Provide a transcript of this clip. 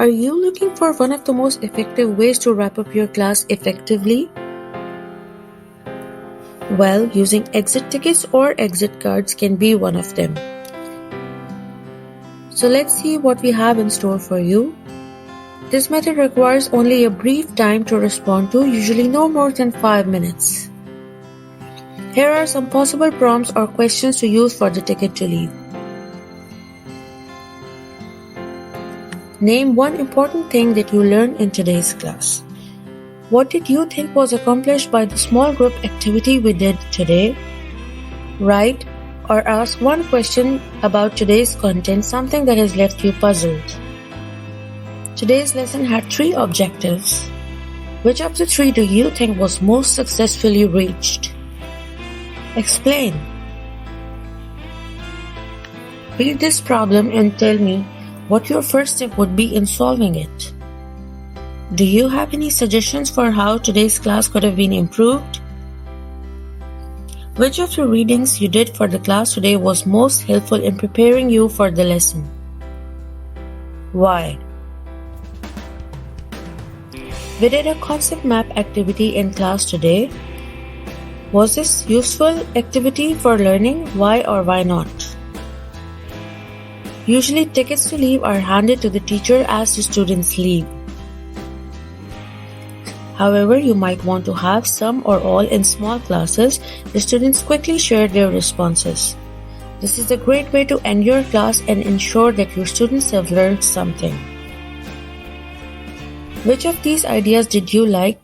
Are you looking for one of the most effective ways to wrap up your class effectively? Well, using exit tickets or exit cards can be one of them. So let's see what we have in store for you. This method requires only a brief time to respond to, usually no more than 5 minutes. Here are some possible prompts or questions to use for the ticket to leave. Name one important thing that you learned in today's class. What did you think was accomplished by the small group activity we did today? Write or ask one question about today's content, something that has left you puzzled. Today's lesson had 3 objectives. Which of the 3 do you think was most successfully reached? Explain. Read this problem and tell me what your first step would be in solving it. Do you have any suggestions for how today's class could have been improved? Which of the readings you did for the class today was most helpful in preparing you for the lesson? Why? We did a concept map activity in class today. Was this useful activity for learning? Why or why not? Usually tickets to leave are handed to the teacher as the students leave. However, you might want to have some or all in small classes. The students quickly share their responses. This is a great way to end your class and ensure that your students have learned something. Which of these ideas did you like?